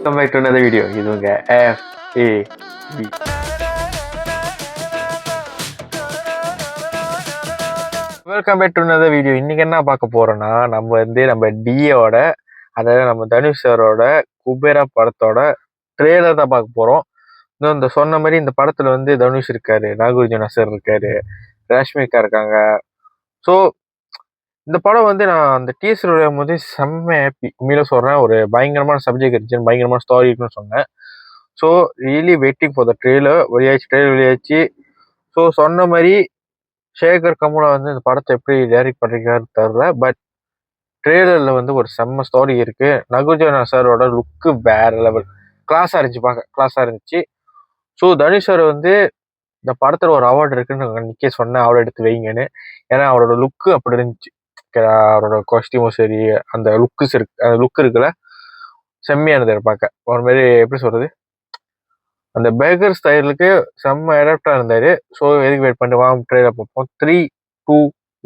Welcome back to another video. இது உங்க FAV. Welcome back to another video. இன்னைக்கு என்ன பார்க்க போறோம்னா, நம்ம டியோட, அதாவது நம்ம தனுஷ் சாரோட குபேரா படத்தோட ட்ரெய்லர் தான் பார்க்க போறோம். இன்னும் இந்த சொன்ன மாதிரி இந்த படத்துல தனுஷ் இருக்காரு, நாகார்ஜுனா சார் இருக்காரு, ரஷ்மிகா இருக்காங்க. ஸோ இந்த படம் நான் அந்த டீசர் விளையாடும் போது செம்ம ஹாப்பி. உண்மையில சொல்றேன், ஒரு பயங்கரமான சப்ஜெக்ட் இருந்துச்சு, பயங்கரமான ஸ்டாரி இருக்குன்னு சொன்னேன். So really waiting for the trailer. Trailer வெளியாச்சு. ஸோ சொன்ன மாதிரி சேகர் கமுலா இந்த படத்தை எப்படி டைரக்ட் பண்ணிருக்காரு தெரியல, பட் ட்ரெய்லர்ல ஒரு செம்ம ஸ்டாரி இருக்கு. நாகார்ஜுனா சாரோட லுக்கு வேற லெவல், கிளாஸா இருந்துச்சு, பார்க்க கிளாஸா இருந்துச்சு. ஸோ தனுஷ் சார் இந்த படத்துல ஒரு அவார்டு இருக்குன்னு நிக்க சொன்னேன், அவார்டு எடுத்து வைங்கன்னு. ஏன்னா அவரோட லுக்கு அப்படி இருந்துச்சு, அவரோட காஸ்டியூமும் சரி, அந்த லுக் இருக்குல்ல, செம்மையானது பார்க்க. ஒரு மாதிரி எப்படி சொல்றது, அந்த பேக்கர் ஸ்டைலுக்கு செம்ம அடாப்டா இருந்தாரு. ஸோ எதுக்கு வெயிட் பண்ணிட்டு வாங்க ட்ரெய்லர் பார்ப்போம். 3, 2,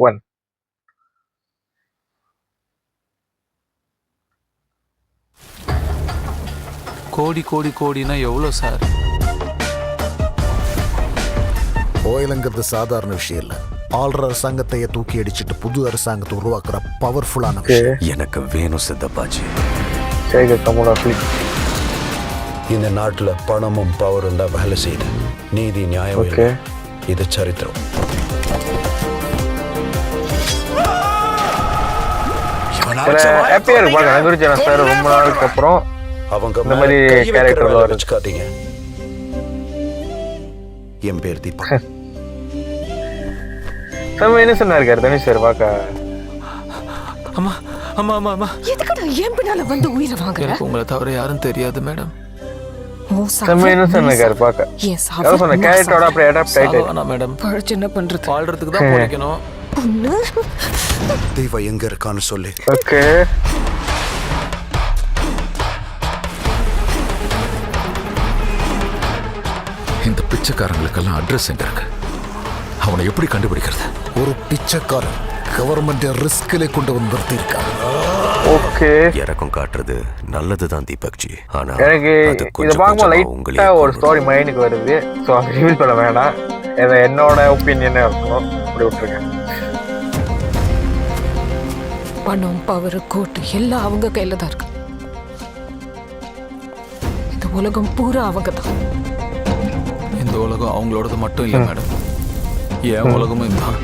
1. கோடி கோடி கோடினா எவ்வளோ சார்? ஓயிலுங்கிறது சாதாரண விஷயம் இல்லை. ஆள்ற அரசாங்கத்தையே தூக்கி அடிச்சுட்டு புது அரசாங்கத்தை உருவாக்குற பவர்ஃபுல்லான விஷயம் எனக்கு வேணும் சித்தப்பாஜி. இந்த நாட்டுல பணமும் பவரும் தான் வேலை செய்யுது. நீதி நியாயம் இல்லை. இது சரித்திரம். ரொம்ப நாளுக்கு அப்புறம் அவங்க இந்த மாதிரி கேரக்டர் வச்சுக்காதீங்க. என் பேர் தீபா. என்ன சொன்னாரு தனுஷ் சார் பார்க்க? அம்மா அம்மா அம்மா அம்மா, எதுக்குடா ஏன் பின்னால உயிரை வாங்குற? எனக்கு உங்களை தவிர யாரும் தெரியாது மேடம். என்ன சொன்னாரு பார்க்க? சொன்ன கேரக்டரோட அப்படியே அடாப்ட் ஆயிட்டாரு மேடம். பழச்சு என்ன பண்றது? வாழ்றதுக்கு தான் போய்க்கணும். தீபா எங்க இருக்கான்னு சொல்லி. ஓகே, இந்த பிச்சைக்காரங்களுக்கெல்லாம் அட்ரஸ் எங்க இருக்கு? அவனை எப்படி கண்டுபிடிக்கிறது? ஒரு பிச்சைக்காரன் கவர்மெண்ட் ரிஸ்கிலே கொண்டு வந்து இருக்காங்க. ஓகே, இறக்கம் காட்டுறது நல்லதுதான் தீபக்ஜி. ஆனா எனக்கு இதை பார்க்கும்போது லைட்டா ஒரு ஸ்டோரி மைண்டுக்கு வருது. ஸோ அதை ரிவீல் பண்ண வேணாம், என்னோட ஒப்பீனியனே இருக்கணும், அப்படி விட்டுருக்கேன். பணம், பவர், கோட்டு எல்லாம் அவங்க கையில தான் இருக்கு. இந்த உலகம் பூரா அவங்க தான். இந்த உலகம் அவங்களோடது மட்டும் இல்லை மேடம், என் உலகமும் இதுதான்.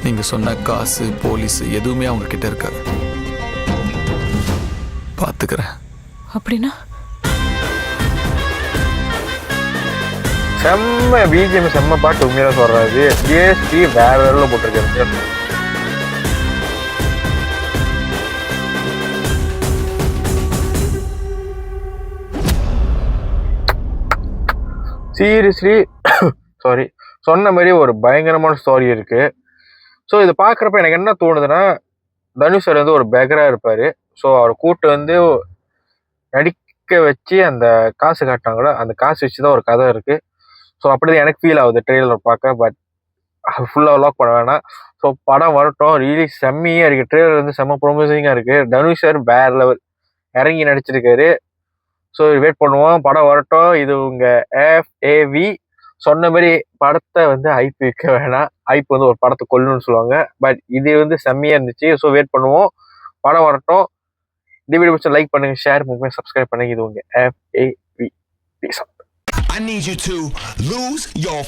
நீங்க சொன்ன காசு, போலீஸ் எதுவுமே அவங்க கிட்ட இருக்காது. பாத்துக்கிறேன். அப்படின்னா செம்ம பிஜிஎம், செம்ம பாட்டு. உண்மையில சொல்றாரு, ஜிஎஸ்டி வேற லெவல்ல போட்டிருக்காரு. சீரியஸ்லி சாரி, சொன்ன மாதிரி ஒரு பயங்கரமான ஸ்டோரி இருக்கு. ஸோ இதை பார்க்குறப்ப எனக்கு என்ன தோணுதுன்னா, தனுஷ் சார் ஒரு பேக்கரா இருப்பாரு. ஸோ அவர் கூட்டு நடிக்க வச்சு அந்த காசு காட்டினாங்களோ, அந்த காசு வச்சு தான் ஒரு கதை இருக்கு. ஸோ அப்படிதான் எனக்கு ஃபீல் ஆகுது ட்ரெய்லர் பார்க்க. பட் ஃபுல்லாக லாக் பண்ண வேணாம். ஸோ படம் வரட்டும். ரியலி செம்மையாக இருக்கு. ட்ரெய்லர் செம்ம ப்ரொமிசிங்காக இருக்கு. தனுஷ் சார் வேற லெவல் இறங்கி நடிச்சிருக்காரு. ஸோ வெயிட் பண்ணுவோம், படம் வரட்டும். இது உங்க FAV. சொன்ன மாதிரி படத்தை ஐப்பு வைக்க வேணாம். ஐப்பு ஒரு படத்தை கொல்லணும்னு சொல்லுவாங்க. பட் இது செம்மையா இருந்துச்சு. ஸோ வெயிட் பண்ணுவோம், படம் வரட்டும். இந்த வீடியோ பிடிச்சா லைக் பண்ணுங்க, ஷேர் பண்ணுங்க, சப்ஸ்கிரைப் பண்ணுங்க. இது உங்க FAV. Peace out. I need you to lose your